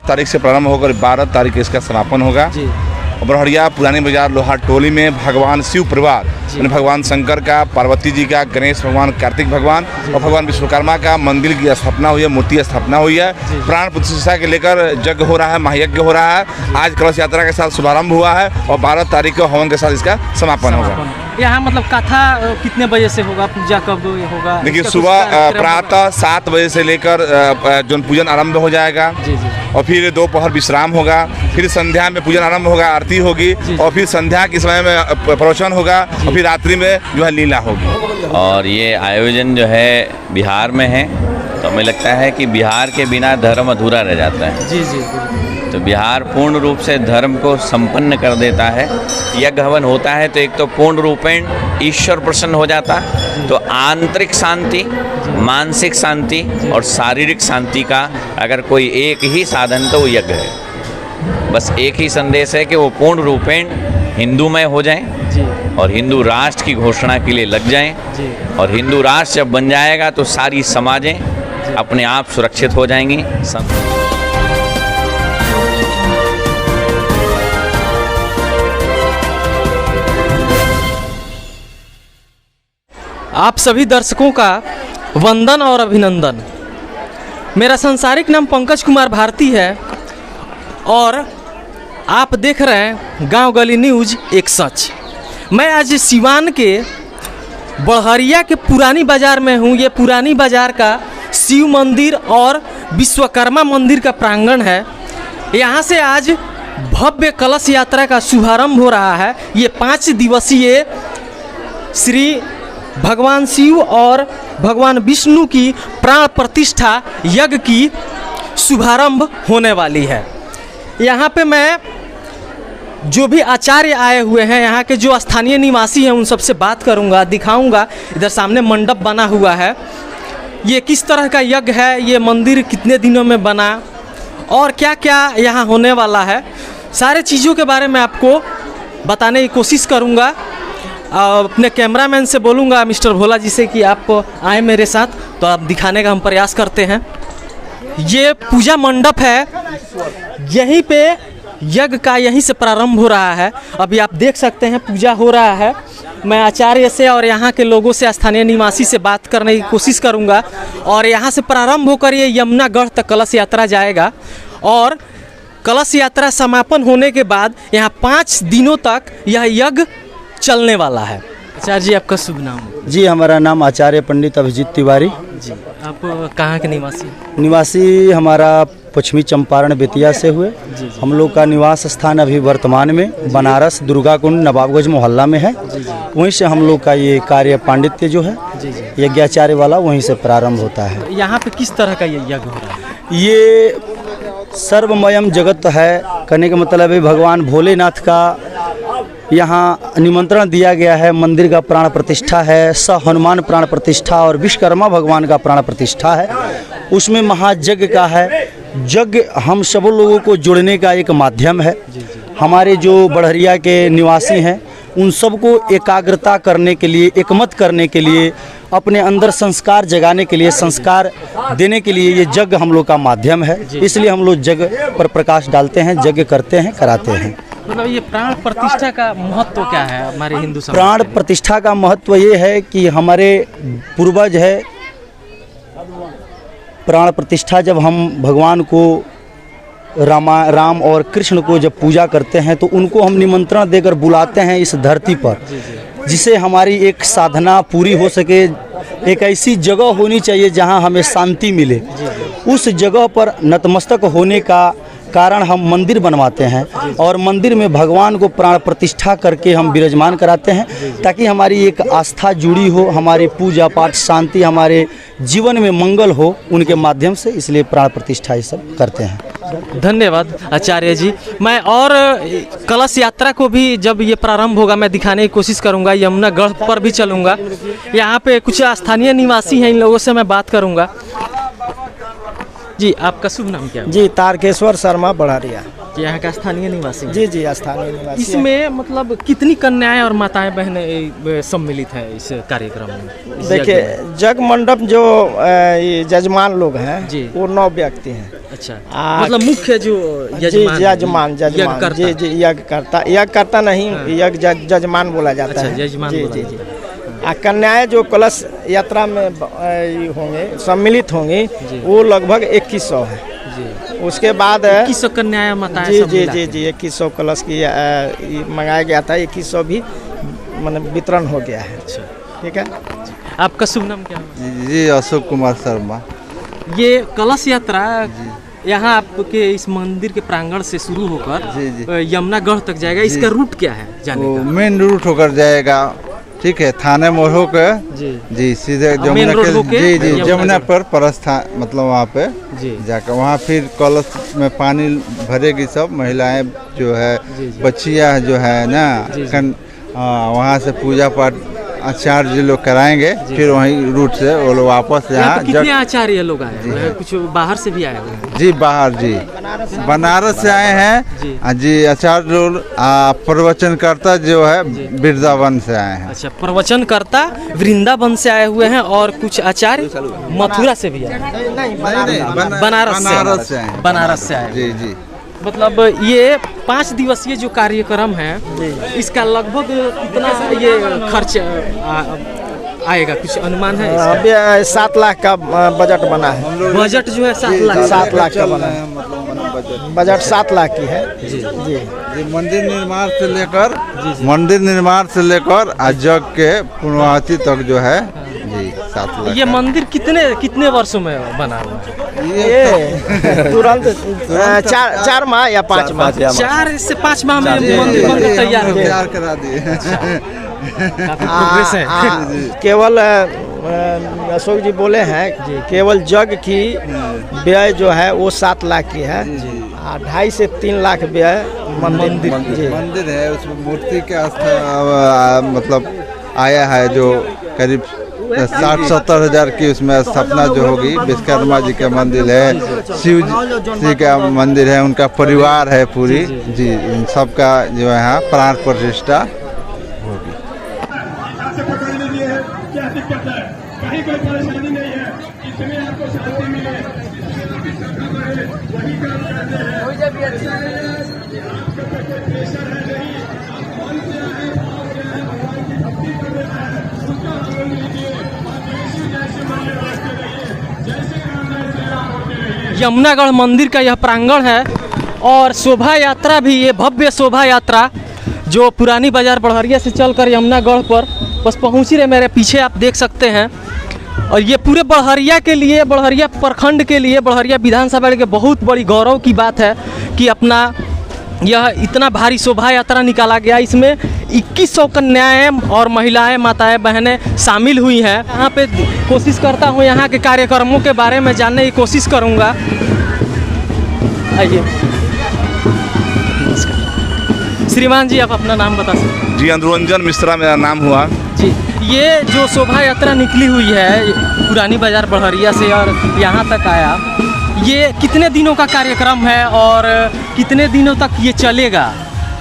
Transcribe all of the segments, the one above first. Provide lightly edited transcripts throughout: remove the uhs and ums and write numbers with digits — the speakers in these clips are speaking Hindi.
तारीख से प्रारंभ होकर 12 तारीख इसका समापन होगा जी। बड़हरिया पुरानी बाजार लोहार टोली में भगवान शिव परिवार यानी भगवान शंकर का, पार्वती जी का, गणेश भगवान, कार्तिक भगवान और भगवान विश्वकर्मा का मंदिर की स्थापना हुई है, मूर्ति स्थापना हुई है। प्राण प्रतिष्ठा के लेकर यज्ञ हो रहा है, महायज्ञ हो रहा है। आज कलश यात्रा के साथ शुभारंभ हुआ है और 12 तारीख को हवन के साथ इसका समापन होगा। यहाँ मतलब कथा कितने बजे से होगा, पूजा कब होगा? देखिए सुबह प्रातः 7 बजे से लेकर जो पूजन आरंभ हो जाएगा जी जी। और फिर दोपहर विश्राम होगा, फिर संध्या में पूजन आरंभ होगा, आरती होगी और फिर संध्या के समय में प्रवचन होगा और फिर रात्रि में जो है लीला होगी। और ये आयोजन जो है बिहार में है, तो हमें लगता है कि बिहार के बिना धर्म अधूरा रह जाता है। जी जी। तो बिहार पूर्ण रूप से धर्म को संपन्न कर देता है। यज्ञ हवन होता है तो एक तो पूर्ण रूपेण ईश्वर प्रसन्न हो जाता, तो आंतरिक शांति, मानसिक शांति और शारीरिक शांति का अगर कोई एक ही साधन तो वो यज्ञ है। बस एक ही संदेश है कि वो पूर्ण रूपेण हिंदूमय हो जाएं और हिंदू राष्ट्र की घोषणा के लिए लग जाएं। और हिंदू राष्ट्र जब बन जाएगा तो सारी समाजें अपने आप सुरक्षित हो जाएंगी। आप सभी दर्शकों का वंदन और अभिनंदन। मेरा सांसारिक नाम पंकज कुमार भारती है और आप देख रहे हैं गांव गली न्यूज़ एक सच। मैं आज सिवान के बड़हरिया के पुरानी बाज़ार में हूँ। ये पुरानी बाज़ार का शिव मंदिर और विश्वकर्मा मंदिर का प्रांगण है। यहाँ से आज भव्य कलश यात्रा का शुभारंभ हो रहा है। ये 5 दिवसीय श्री भगवान शिव और भगवान विष्णु की प्राण प्रतिष्ठा यज्ञ की शुभारंभ होने वाली है। यहाँ पे मैं जो भी आचार्य आए हुए हैं, यहाँ के जो स्थानीय निवासी हैं, उन सबसे बात करूँगा, दिखाऊँगा। इधर सामने मंडप बना हुआ है, ये किस तरह का यज्ञ है, ये मंदिर कितने दिनों में बना और क्या क्या यहाँ होने वाला है, सारे चीज़ों के बारे में आपको बताने की कोशिश करूँगा। अपने कैमरामैन से बोलूँगा मिस्टर भोला जी से कि आप आए मेरे साथ, तो आप दिखाने का हम प्रयास करते हैं। ये पूजा मंडप है, यहीं पे यज्ञ का यहीं से प्रारंभ हो रहा है। अभी आप देख सकते हैं पूजा हो रहा है। मैं आचार्य से और यहाँ के लोगों से, स्थानीय निवासी से बात करने की कोशिश करूँगा और यहाँ से प्रारंभ होकर ये यमुनागढ़ तक कलश यात्रा जाएगा और कलश यात्रा समापन होने के बाद यहाँ 5 दिनों तक यह यज्ञ चलने वाला है। आचार्य जी, आपका शुभ नाम? जी, हमारा नाम आचार्य पंडित अभिजीत तिवारी। जी, आप कहाँ के निवासी? निवासी हमारा पश्चिमी चंपारण बेतिया से हुए। हम लोग का निवास स्थान अभी वर्तमान में बनारस दुर्गा कुंड नवाबगंज मोहल्ला में है। वहीं से हम लोग का ये कार्य पांडित्य जो है यज्ञाचार्य वाला वहीं से प्रारंभ होता है। यहाँ पे किस तरह का ये यज्ञ हो रहा है? ये सर्वमयम जगत है, कहने का मतलब है भगवान भोलेनाथ का यहाँ निमंत्रण दिया गया है। मंदिर का प्राण प्रतिष्ठा है, स हनुमान प्राण प्रतिष्ठा और विश्वकर्मा भगवान का प्राण प्रतिष्ठा है। उसमें महायज्ञ का है। यज्ञ हम सब लोगों को जोड़ने का एक माध्यम है। हमारे जो बड़हरिया के निवासी हैं उन सबको एकाग्रता करने के लिए, एकमत करने के लिए, अपने अंदर संस्कार जगाने के लिए, संस्कार देने के लिए ये यज्ञ हम लोग का माध्यम है। इसलिए हम लोग यज्ञ पर प्रकाश डालते हैं, यज्ञ करते हैं, कराते हैं। मतलब ये प्राण प्रतिष्ठा का महत्व क्या है हमारे हिंदू समाज? प्राण प्रतिष्ठा का महत्व ये है कि हमारे पूर्वज है, प्राण प्रतिष्ठा जब हम भगवान को राम और कृष्ण को जब पूजा करते हैं तो उनको हम निमंत्रण देकर बुलाते हैं इस धरती पर, जिसे हमारी एक साधना पूरी हो सके। एक ऐसी जगह होनी चाहिए जहां हमें शांति मिले। उस जगह पर नतमस्तक होने का कारण हम मंदिर बनवाते हैं और मंदिर में भगवान को प्राण प्रतिष्ठा करके हम विराजमान कराते हैं, ताकि हमारी एक आस्था जुड़ी हो, हमारी पूजा पाठ शांति, हमारे जीवन में मंगल हो उनके माध्यम से। इसलिए प्राण प्रतिष्ठा ये सब करते हैं। धन्यवाद आचार्य जी। मैं और कलश यात्रा को भी जब ये प्रारंभ होगा मैं दिखाने की कोशिश करूँगा। यमुनागढ़ पर भी चलूँगा। यहाँ पे कुछ स्थानीय निवासी हैं, इन लोगों से मैं बात करूँगा। जी, आपका शुभ नाम क्या है? जी, तारकेश्वर शर्मा बड़हरिया। यहाँ का स्थानीय निवासी हैं। जी जी, स्थानीय निवासी हैं। इसमें मतलब कितनी कन्याएं और माताएं बहनें सम्मिलित हैं इस कार्यक्रम में? इस यज्ञ देखिए, में? जग मंडप जो ये जजमान लोग हैं जी। वो 9 व्यक्ति हैं। अच्छा, आ- मतलब मुख्य जो जी, यजमान जजमान यज्ञकर्ता। जी जी, यज्ञकर्ता नहीं, जजमान बोला जाता अच्छा, है। जजमान जी बोला जी जाता जी। कन्याएं जो कलश यात्रा में ये होंगे, सम्मिलित होंगी, जी। वो लगभग 2100 है। जी, उसके बाद 2100 कन्याएं माताएं जी सब जी मिला जी के। जी 2100 कलश की ये मंगाया गया था। 2100 भी मतलब वितरण हो गया है। अच्छा, ठीक है। आपका शुभ नाम क्या है? जी अशोक कुमार शर्मा। ये कलश यात्रा यहाँ आपके इस मंदिर के प्रांगण से शुरू होकर जी, जी। यमुनागढ़ तक जाएगा। इसका रूट क्या है जाने वो का? मेन रूट होकर जाएगा, ठीक है, थाने मोड़ होकर जी जी सीधे मेन जमुना रोड के होके जी जी यमुना जमुना गढ़। पर प्रस्थान, मतलब वहाँ पे जी जाकर वहाँ फिर कलश में पानी भरेगी सब महिलाएं जो है, जी, जी। बच्चियाँ जो है ना, जी, जी। वहाँ से पूजा पाठ आचार्य लोग कराएंगे, फिर वहीं रूट से वो लोग वापस यहाँ यहाँ पे कितने आचार्य लोग आए हुए हैं? कुछ बाहर से भी आए हुए हैं? जी बाहर जी बनारस से आए हैं जी। जी आचार्य लोग, प्रवचनकर्ता जो है वृंदावन से आए हैं। अच्छा, प्रवचनकर्ता वृंदावन से आए हुए हैं और कुछ आचार्य मथुरा से भी आए हैं। बनारस से आए हैं। बनारस से आए हुए जी हैं। जी मतलब ये 5 दिवसीय जो कार्यक्रम है, इसका लगभग कितना ये खर्च आएगा, कुछ अनुमान है इसका? अभी 7 लाख का बजट बना है। बजट जो है 7 लाख 7 लाख का बना है। मतलब बजट 7 लाख की है। जी जी। ये मंदिर निर्माण से लेकर आज जग के पूर्णाहुति तक जो है जी 7 लाख। ये मंदिर कितने वर्षों में बना हुआ है? ये तुरंत 4 माह या 5 माह। 4 से 5 माह में मंदिर बनकर तैयार हो गया। तैयार करा दिए। काफी प्रोग्रेस है। केवल अशोक जी बोले हैं केवल जग की व्यय जो है वो 7 लाख की है। 2.5 से 3 लाख व्यय मंदिर जी। मंदिर है, उसमें मूर्ति का मतलब आया है जो करीब 60-70 हजार की उसमें स्थापना जो होगी। विश्वकर्मा जी का मंदिर है, शिव जी का मंदिर है, उनका परिवार है पूरी जी, इन सबका जो है यहाँ प्राण प्रतिष्ठा होगी। क्या दिक्कत है? कहीं कोई परेशानी नहीं है, इसमें आपको शांति मिले, वही काम करते हैं। आपका कोई प्रेशर है नहीं, आप मन से आए, भाव से आए, भगवान की भक्ति कर रहे हैं, उसका आनंद लीजिए। जैसे मंदिर रखते रहिए, जैसे काम जैसे आप होते रहिए। यमुनागढ़ मंदिर का यह प्रांगण है और शोभा यात्रा भी, ये भव्य शोभा यात्रा जो पुरानी बाजार बड़हरिया से चलकर यमुनागढ़ पर बस पहुँच ही रहे, मेरे पीछे आप देख सकते हैं। और ये पूरे बड़हरिया के लिए, बड़हरिया प्रखंड के लिए, बड़हरिया विधानसभा के बहुत बड़ी गौरव की बात है कि अपना यह इतना भारी शोभा यात्रा निकाला गया। इसमें 2100 कन्याएँ और महिलाएं, माताएं, बहनें शामिल हुई हैं। यहाँ पे कोशिश करता हूँ यहाँ के कार्यक्रमों के बारे में जानने की कोशिश करूँगा। आइए, श्रीमान जी आप अपना नाम बता सकते हैं? जी अनुरंजन मिश्रा मेरा नाम हुआ। जी, ये जो शोभा यात्रा निकली हुई है पुरानी बाजार बड़हरिया से और यहाँ तक आया, ये कितने दिनों का कार्यक्रम है और कितने दिनों तक ये चलेगा?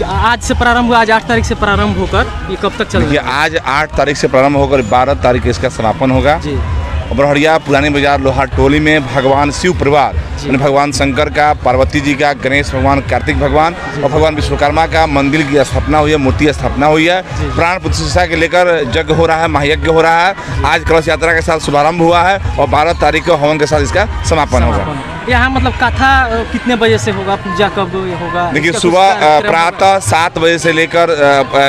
आज से प्रारंभ हुआ, आज 8 तारीख से प्रारंभ होकर ये कब तक देखिए, चलेगा? आज 8 तारीख से प्रारंभ होकर 12 तारीख इसका समापन होगा। जी बड़हरिया पुरानी बाजार लोहार टोली में भगवान शिव परिवार, यानी भगवान शंकर का, पार्वती जी का, गणेश भगवान, कार्तिक भगवान और भगवान विश्वकर्मा का मंदिर की स्थापना हुई है, मूर्ति स्थापना हुई है। प्राण प्रतिष्ठा के लेकर यज्ञ हो रहा है, महायज्ञ हो रहा है। आज कलश यात्रा के साथ शुभारंभ हुआ है और 12 तारीख को हवन के साथ इसका समापन होगा। यहाँ मतलब कथा कितने बजे से होगा, पूजा कब होगा? देखिए, इसका सुबह कुछ कार्यक्रम प्रातः 7 बजे से लेकर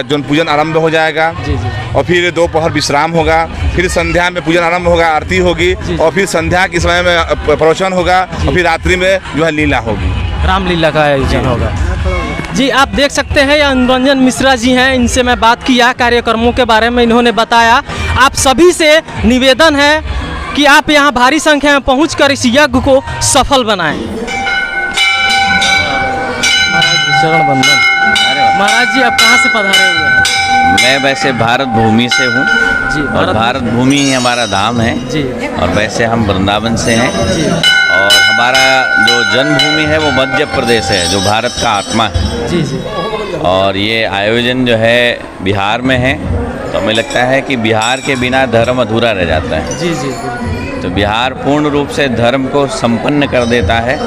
जो पूजन आरंभ हो जाएगा। जी जी। और फिर दोपहर विश्राम होगा, फिर संध्या में पूजन आरंभ होगा, आरती होगी और फिर संध्या के समय में प्रवचन होगा और फिर रात्रि में जो है लीला होगी, रामलीला का आयोजन होगा। जी, आप देख सकते हैं ये अनुरंजन मिश्रा जी हैं, इनसे मैं बात किया कार्यक्रमों के बारे में, इन्होंने बताया। आप सभी से निवेदन है कि आप यहाँ भारी संख्या में पहुँचकर इस यज्ञ को सफल बनाएं। शरण बंदन। महाराज जी, आप कहाँ से पधारे हुए हैं? मैं वैसे भारत भूमि से हूँ जी, और भारत भूमि ही हमारा धाम है जी और वैसे हम वृंदावन से हैं जी। और हमारा हमारा जो जन्मभूमि है वो मध्य प्रदेश है, जो भारत का आत्मा है। जी जी और ये आयोजन जो है बिहार में है, तो हमें लगता है कि बिहार के बिना धर्म अधूरा रह जाता है। जी जी बिल्कुल। तो बिहार पूर्ण रूप से धर्म को संपन्न कर देता है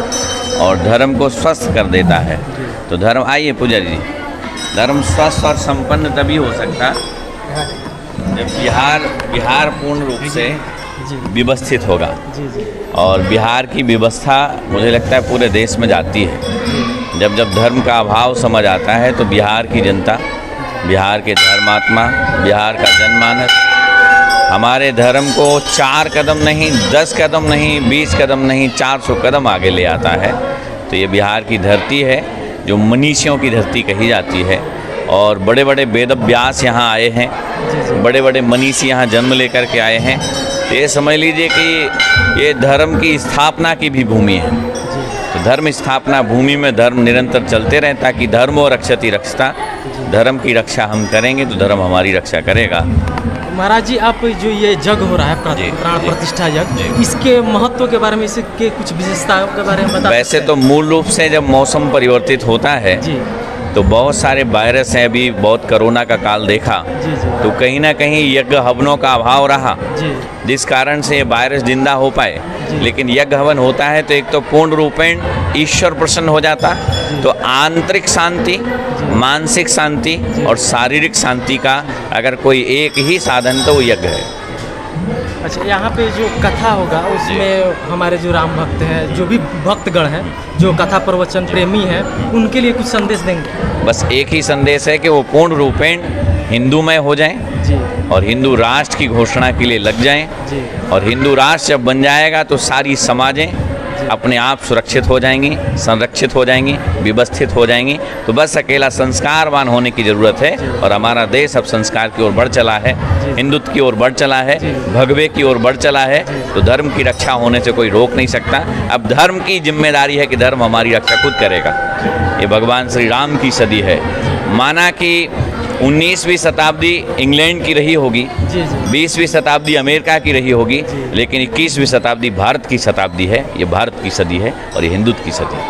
और धर्म को स्वस्थ कर देता है। तो धर्म, आइए पुजारी जी, धर्म स्वस्थ और संपन्न तभी हो सकता जब बिहार पूर्ण रूप से व्यवस्थित होगा। जी जी और बिहार की व्यवस्था मुझे लगता है पूरे देश में जाती है। जब धर्म का अभाव समझ आता है तो बिहार की जनता, बिहार के धर्मात्मा, बिहार का जनमानस हमारे धर्म को 4 कदम नहीं, 10 कदम नहीं, 20 कदम नहीं, 400 कदम आगे ले आता है। तो ये बिहार की धरती है जो मनीषियों की धरती कही जाती है। और बड़े बड़े वेद व्यास यहाँ आए हैं, बड़े बड़े मनीषी यहाँ जन्म लेकर के आए हैं। तो ये समझ लीजिए कि ये धर्म की स्थापना की भी भूमि है। तो धर्म स्थापना भूमि में धर्म निरंतर चलते रहें, ताकि धर्मो रक्षति रक्षता, धर्म की रक्षा हम करेंगे तो धर्म हमारी रक्षा करेगा। महाराज जी, आप जो ये यज्ञ हो रहा है जी, प्राण जी, प्रतिष्ठा जी। यज्ञ, इसके महत्व के बारे में, इसके कुछ विशेषताओं के बारे में बता वैसे सकते तो मूल रूप से जब मौसम परिवर्तित होता है हैं? जी तो बहुत सारे वायरस हैं। अभी बहुत कोरोना का काल देखा, जी जी तो कहीं ना कहीं यज्ञ हवनों का अभाव रहा, जी जिस कारण से ये वायरस जिंदा हो पाए। जी। लेकिन यज्ञ हवन होता है तो एक तो पूर्ण रूपेण ईश्वर प्रसन्न हो जाता, तो आंतरिक शांति, मानसिक शांति और शारीरिक शांति का अगर कोई एक ही साधन तो वो यज्ञ है। अच्छा, यहाँ पे जो कथा होगा उसमें हमारे जो राम भक्त हैं, जो भी भक्तगण हैं, जो कथा प्रवचन प्रेमी हैं, उनके लिए कुछ संदेश देंगे? बस एक ही संदेश है कि वो पूर्ण रूपेण हिंदूमय हो जाएं जी और हिंदू राष्ट्र की घोषणा के लिए लग जाएं। जी और हिंदू राष्ट्र जब बन जाएगा तो सारी समाजें अपने आप सुरक्षित हो जाएंगी, संरक्षित हो जाएंगी, व्यवस्थित हो जाएंगी। तो बस अकेला संस्कारवान होने की ज़रूरत है। और हमारा देश अब संस्कार की ओर बढ़ चला है, हिंदुत्व की ओर बढ़ चला है, भगवे की ओर बढ़ चला है। तो धर्म की रक्षा होने से कोई रोक नहीं सकता। अब धर्म की जिम्मेदारी है कि धर्म हमारी रक्षा खुद करेगा। ये भगवान श्री राम की सदी है। माना कि 19वीं शताब्दी इंग्लैंड की रही होगी, जी जी 20वीं शताब्दी अमेरिका की रही होगी, लेकिन 21वीं शताब्दी भारत की शताब्दी है। ये भारत की सदी है और ये हिंदुत्व की सदी है।